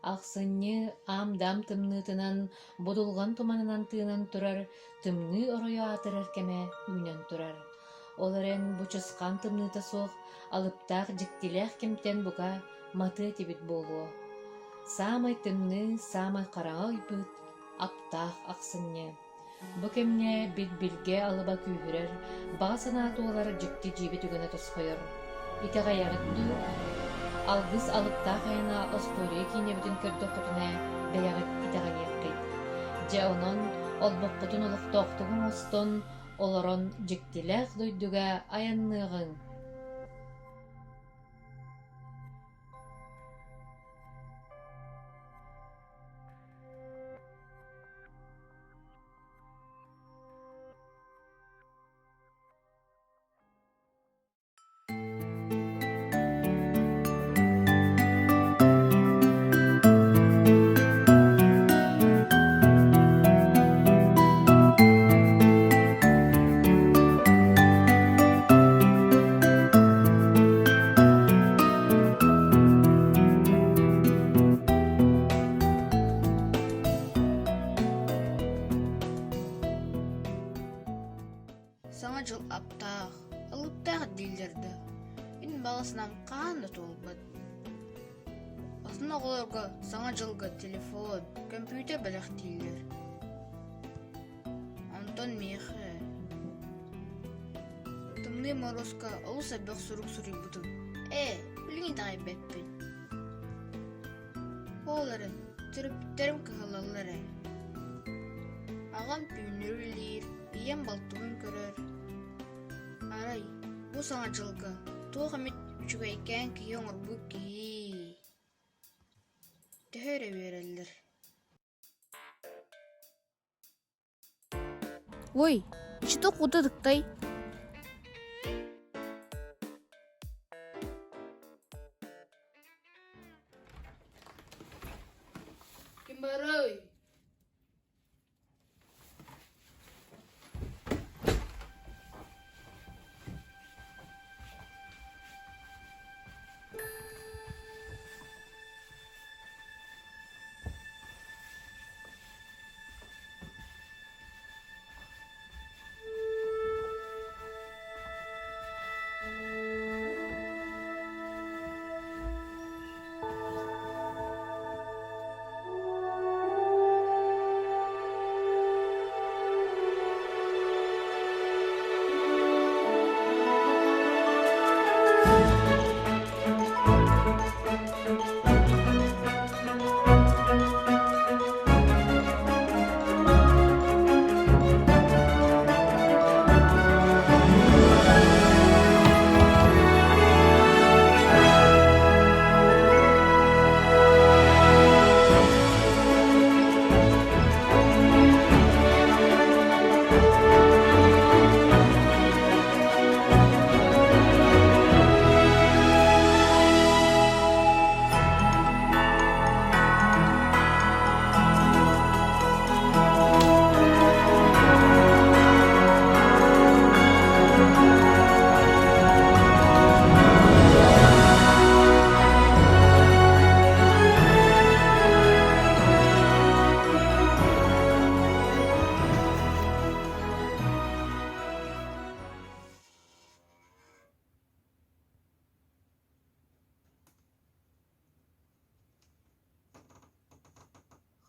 Ақсынны ам-дам тымнытынан, бодулған туманынан тыынан турар, тымны оройо атырар кеме үйнен турар. Оларен бучысқан тымныта соқ, алыптақ жіктелек кемтен буга маты тибит болуо. Самай тымны, самай қараңа үйбіт, аптақ ақсынны. Бу кемне бит билге алыба күйірер, баға санаты олар жікті жибі түгіне тосқойыр. Итеға яғытты, алгыс алыптақ айына остория кейіне бүтін көрді құтына бәяғыт итеға неққит. Жа онын олбыққытын олық тоқтығын остон, оларын жіктелек дойдуға аяннығын. Саңа жыл аптақ, алыптақ дейлерді. Мен баласынан қанды толбыд. Осын оғыларға саңа жылғы телефон, компьютер бәліқ дейлер. Антон мехі. Тымны морозка олы сәбіқ сұрук-сұрук бұдым. Біліңі тағай бәппін. Оларын түріптәрім кығылалары. Ағам пүйінірілер, ием балтығын көрір. Арай, бұл саңа жылғы, туға мет үчігайкен кей оңыр бұл кей. Төхері верелдір. Ой, ичті қудыдықтай. Кім барай?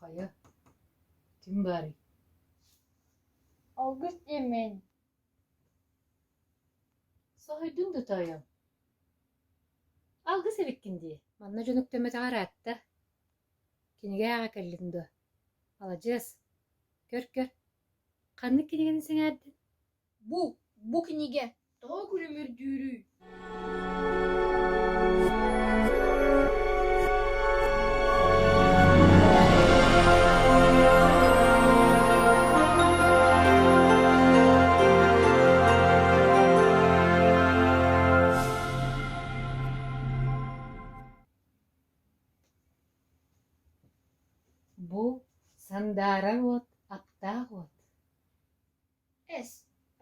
Хая, кім бari? Алгыс емен. Сахайдың да тайым. Алгыс эбеккинди. Манна жөнөктөмө тағаратта. Кинеге аға кәлліңді. Алажыз. Көр. Қанны кинегені сеңәрді? Бұл кінеге таға күлемер дүйрі. Бұл сандара от, аптақ от.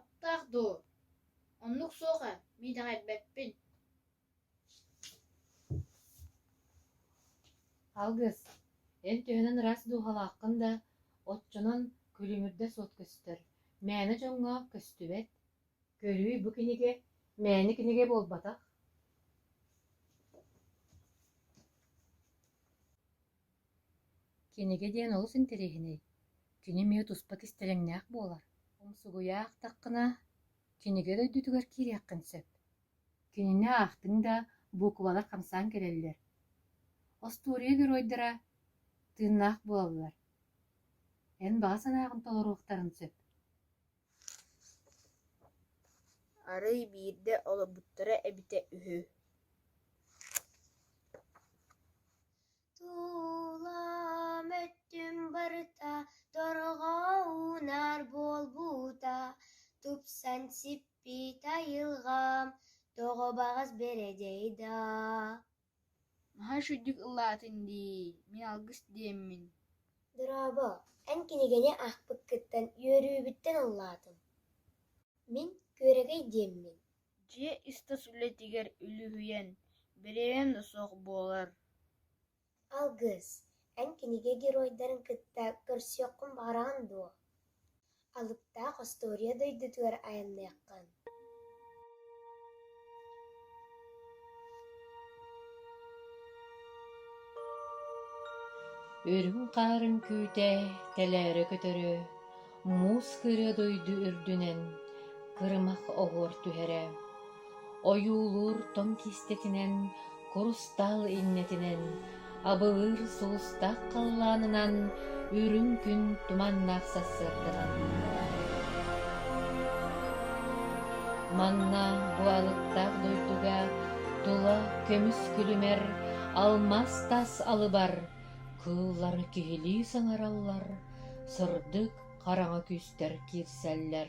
Аптақ до. Онлық соға, мейдағай бәппін. Алгыс, Эн төһөнөн рас дуухалааққын да, отчонон күлүмүрдэ суот көстөр. Мэни жоңҥо көстүбэт. Көрүү бу киниге, мэни киниге болбатах. Киниге диэн олус интериһинэй. Кини миэ туспа кистелэҥнээх буолар. Умсугуяах таххына киниге дөйдүтүгэр киириэххин сөп. Кинини аахтыҥ да буквалар хамсаан кэрэллэр. Остуурия гөройдара тыыннаах буолалар. Эн баа санаагын толоруохтарын сөп. Арый биирдэ олорбуттара эбитэ үһү. Туулам өттүм барыта, торға унар болбута, тупсан сиппи тайылғам, тоғы бағыз бередейда. Маха шүддік ыллаатын дей, мен алгыс деймін. Дырабы, ән кинегене ақпык кыттан үйөрүүбүттен ыллаатым. Мен көрегей деммин. Же иста сүлетигер үлүһүйен, беревен да соқ болар. Алгыс, ән кинеге геройдарын кытта көрсөккүн баран дуо. Алыпта костория дойдутуар аянныяккан. Өрүн қарын күүтэ, тэлээри көтөрү, муус кыры дойду үрдүнен, кырымах оғур түһэрэ. Оюулур том кистетинен, курустал иннетинен, абылыр суустақ қалланынан, үрүн күн туманнақ сассырдынан. Манна буалыктақ дойдуга, тула көмүс күлүмер, алмас тас алыбар, кыыллар киһили саңараллар, сырдык караңа күстер кирсәлләр.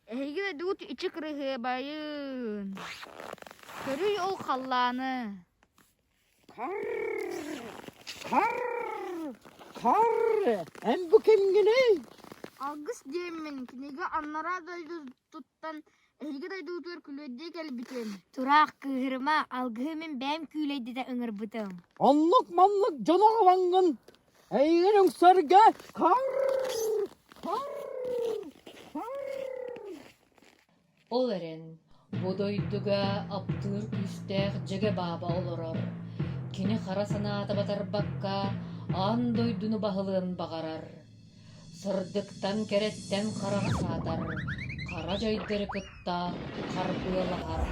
Эһиге дут ичи кырыһы байын. Көрүй ол халланы. Kar, hem bu kim gene? Алгыс деймин, кинеге аннара дойду туттан эһиге дойду тур күлөддө келбитен. Тураак кыһырыма алгыһы мен бәм күйлейді да ыңыр бытым. Anlık manlık canavarangın. Eylerin sarga kar. Ол эрен бодойдуга аптыр күстэх жеге баба олорор. Кини хара санаата батарбакка ан дойдуну баһылыын багарар. Сырдыктан кереттен харага саатар. Кара жайдыры кытта карбыалахар.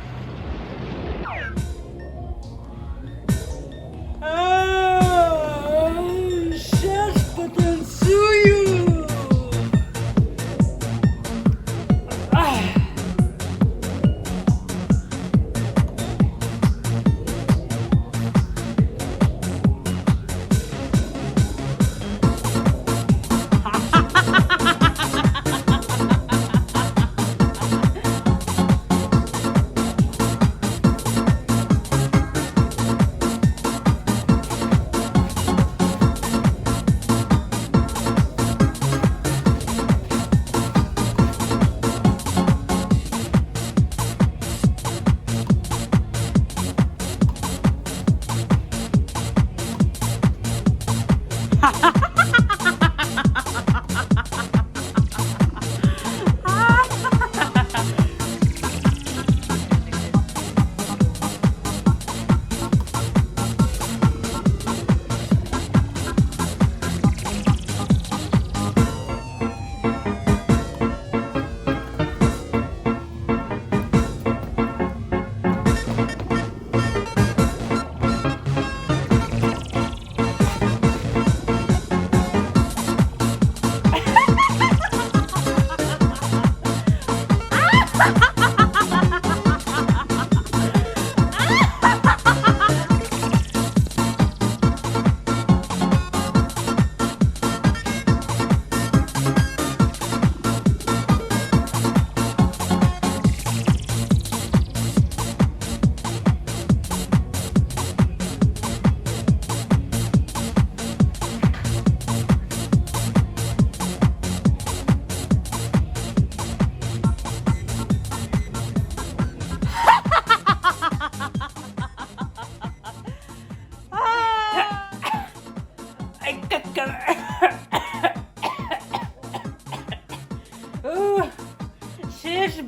Сейчас потанцую.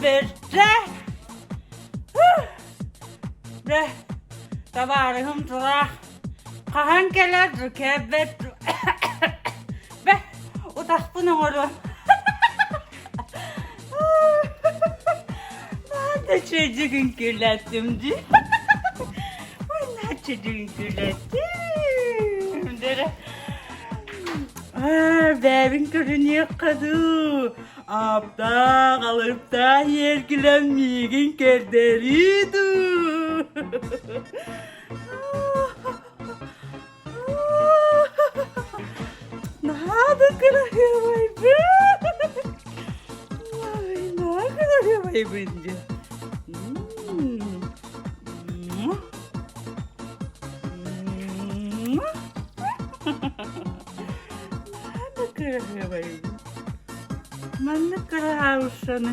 Berce. Be, tabarım tırak. Kahan keler kebet. Be, utak bunu oğlum. Ben de çocuğun kirlettim diye. Ben çocuğun kirlettim. Dere. Bebin görünüyor kadı. Apta kalıp da yergilenmeyin kerderiydi. Nada kırıyor vay be. Ay, nada kırıyor vay bence. Nada kırıyor vay be. Mana kırıyor sana.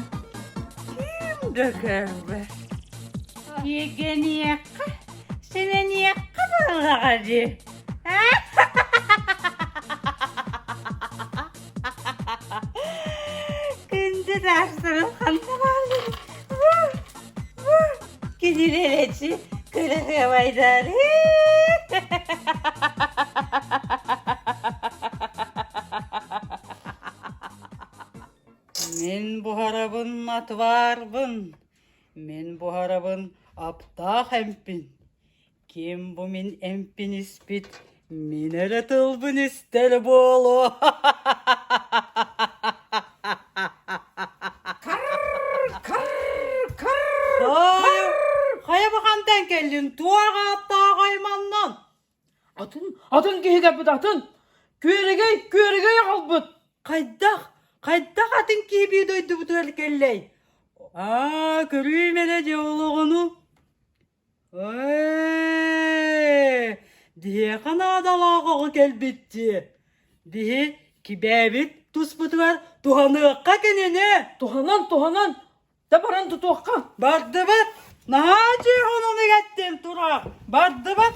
Kim döker be? Yegeni yakka. Senin yakka balacı. Kendi derslerim kantalarım. Gidilereci kırık havaydarı. Men bu harabın atvarbın. Men bu harabın aptah empin. Kim bu min empin ispit? Min eratılbın ister bolu. Kaya bakandan geldin. Tuvağa aptah kaymandan. Atın kihiga bud atın. Küyerege kalbıt. Kaydak atın ki bir doydu bu tuvalı kelley. Görüyüm elece oğluğunu. Diye kanadalağı gelbitti. Diye ki bebit tuz butuvar tuhanı akka kenene. Tuhanan. Dabaran tutuakka. Bardı bat. Nahacı onunu gettim turak. Bardı bat.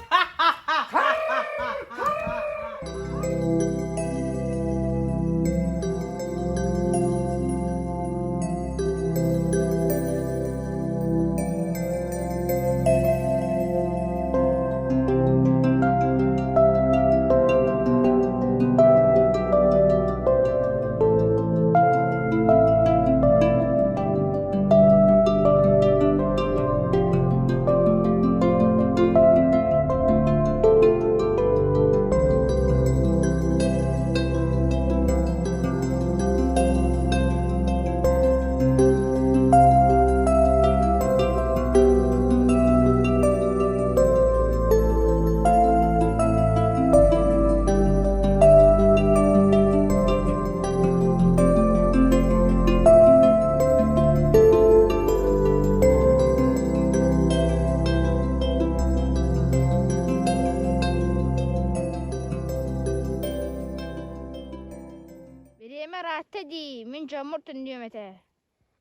Birime rahatta di. Min çamur tündüğüm ete.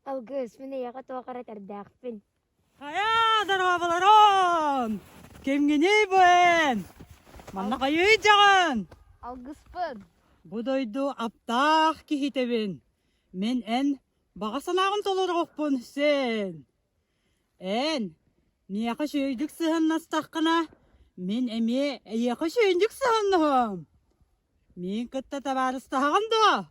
Algıs mene yaga toqara tardaqpin. Kaya darabalaron. Kimgini buen. Manna kayu jagan. Algıspın. Bu doydu aptah ki hitebin. Men en bagasanağın tolurukpun sen. En niyaka şöydük sıhın nastakına. Men emi eyaka şöydük sıhınım. Min kıtta tabarıstağın da.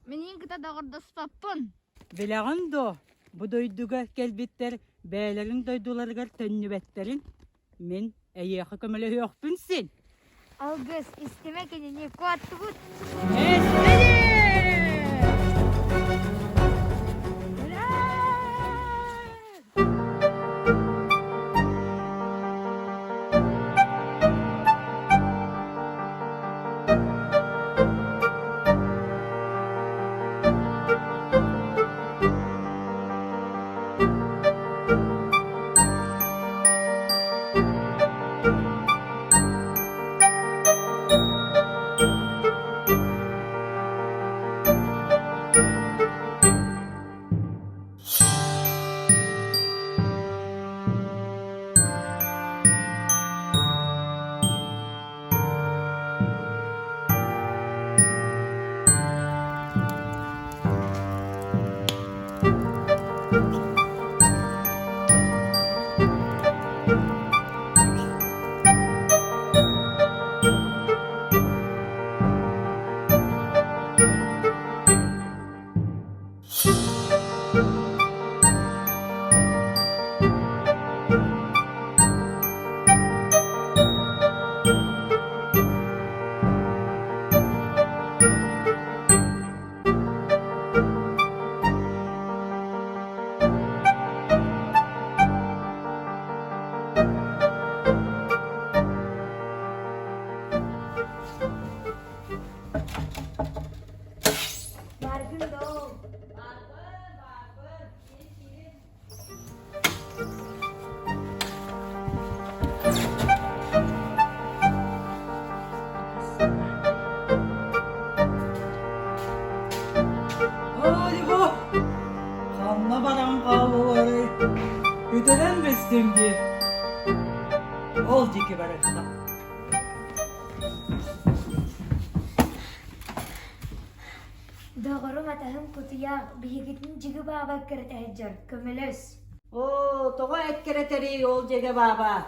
Menin kıta dağırda sıpappın. Bilağın da. Bu doyduga gelbitler beylerin doydulargar tönübetlerin. Men eyaka kömele yokpun sen. Algıs isteme kendini kuattu but. Esnedi! Hadi bu. Kanla baran kavları. Üdelen bestemdi. Ol diki barakta. Doğru matahım kutuya bihigitin cigi baba kırtahıcır. Kömülüs. Oo, toğa ekkereteri ol cege baba.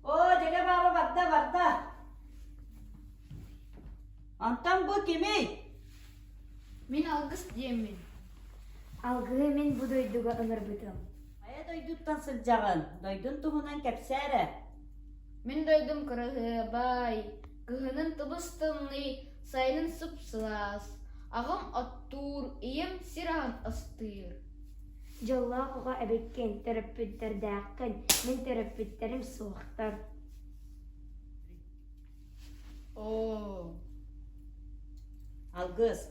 Oo, cege baba barda. Antam bu kimi? Мен алгыс диеммин. Algığı min bu duyduğu ömür bütün. Ая дойдуттан сылжагын, дойдун туһунан кепсәре. Мен дойдум кырыгы бай. Кыһынын тыбыстымны, сайнын сыпсылас. Ағым оттур, ием сирахан ыстыр. Jolla oğa ebekken terapütter dağkın. Min terapütterim soğuktar. О, Алгыс,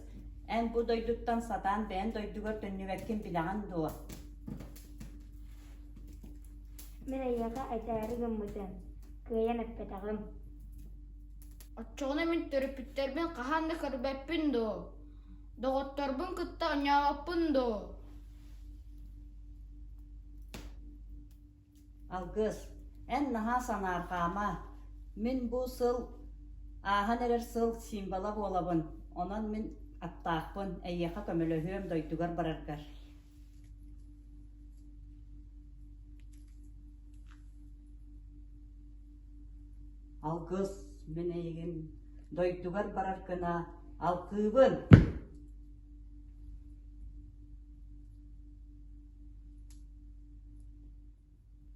ән бу дойдуттан сатан бән дойдугар төннүбәккин билаған дуа. Min ayağa aytarı gımıdan. Kıyan öppetağım. отчоғына мен төрөпүттербен каханды кырбеппин до. Доготторбун кытта оñaабаппын до. Алгыс, ән наха санарқама. Мен бу сыл, ахан эрер сыл симбала болабын. Онан мен аттаақпын, әйеқа көмөлөһөм дойдугар бараргар. Алгыс, мен әйегін дойдугар бараргына алқыбын.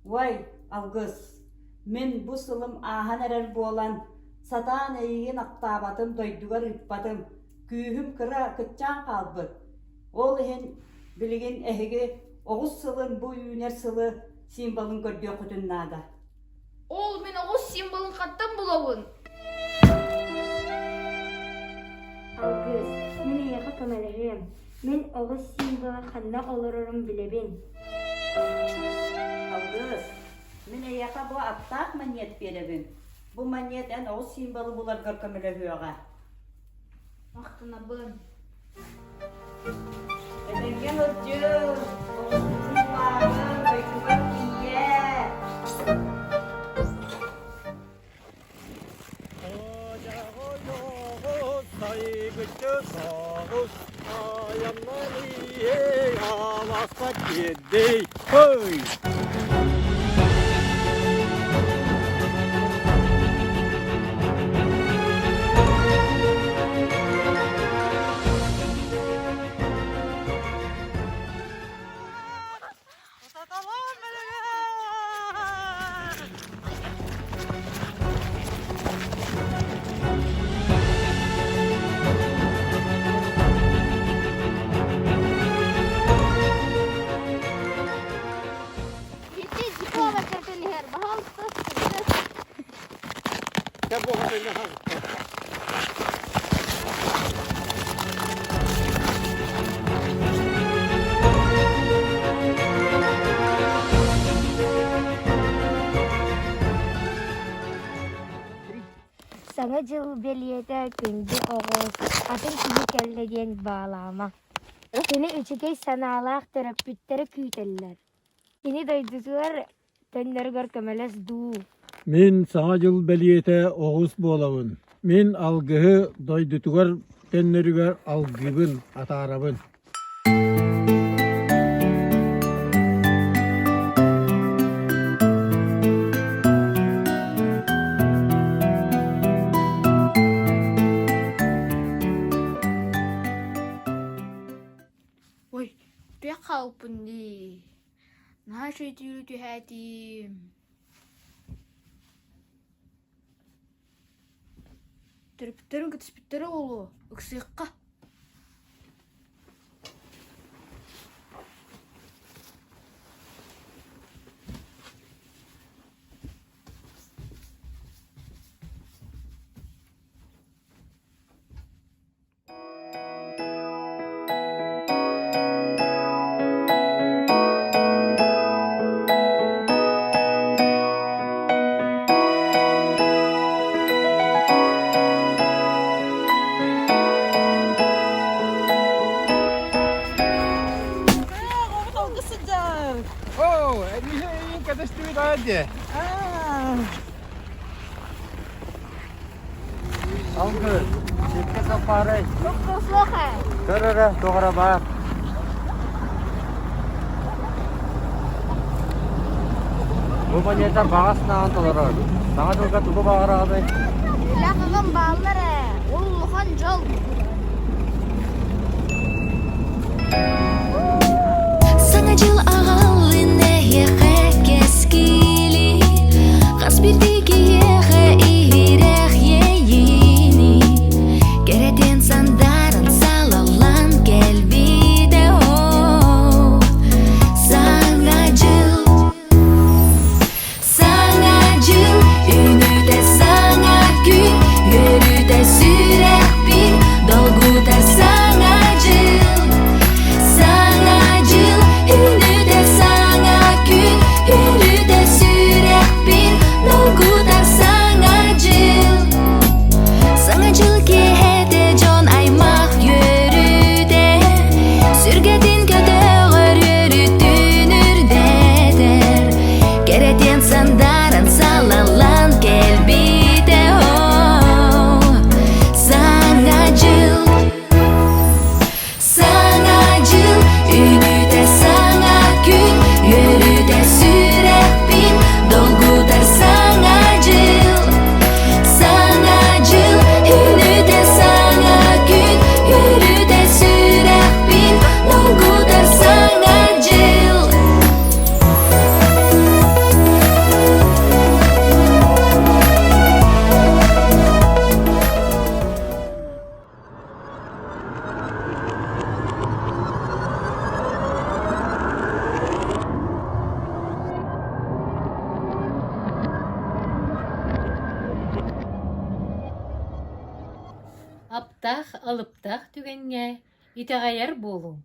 Вай, Алгыс, мен бу сылым ахан эрер болан, сатаан әйеген ақтабатым, дойдугар иппатым, күйхім кыра кытчаан қалбыт. Ол ехен білген әйге оғыз сылын бу үйінер сылы символын көрді оқытын нада. Ол мен оғыз символын қаттан болауын. Algız, min ayağa kömelerim. Min oğuz simbola kanna olurum bilebin. Алгыс, мен әйеқа бу аттақ манет беребін. Бу манет ән оғыз символы бұларғар көмілі хүйоға. Мақтанабын. Эдерген ұджы, оғыз символын дойдугар кие. 사이그저 사고스 아얌마니에 아와스파티에데 허이 Gitti diploma kırtılıyor. Bahal tuttu. Sana jıl beliyete gündü oğuz. Atın kimi kelle diyen bağlama. Seni üçüge sanalaq terapüttere küyteller. Seni duyduğular döndürgör kömeles du. Мен саңа жыл бәлиете оғыз болабын. Мен алгыһы дойдутугар теннерүгер алгыбын атарабын. Ой, туя қалпын ди. Наша түйрі түйәтім. Түріптерін кітіспеттері олу. Үксіққа. hadi. Algı. Çekte kaparı. Çok soğuk he. Körere doğru bak. Bu manyeter bağısına antalar. Sana çok tutu bağır abi. Lakıgın bağlar he. Ulluhan jol. Sana жыл ағалыне еғе кескілі Қас бірдегі еғе ирек ейіні Керетен сандарын салалан келбейді о Саңа жыл Үніде саңа күн Өріде сүрек бір Долгудар саңа жыл Sana jıl, ünüde sana gün, yürüde sürek bin, dolguda sana jıl. Sana jıl kehede jon aymak yürüde, sürgedin kötüğür yürütün ürdedir. Kereten sandaran salalan kelbide o, sana jıl. Sana jıl, ünüde sana gün, yürüde sürek bin, dolguda sana jıl. Sana jıl, ünüde sana gün, yürüde sürek bin, dolguda sana jıl. Аптах, алыптах түгенне, итағайар болу.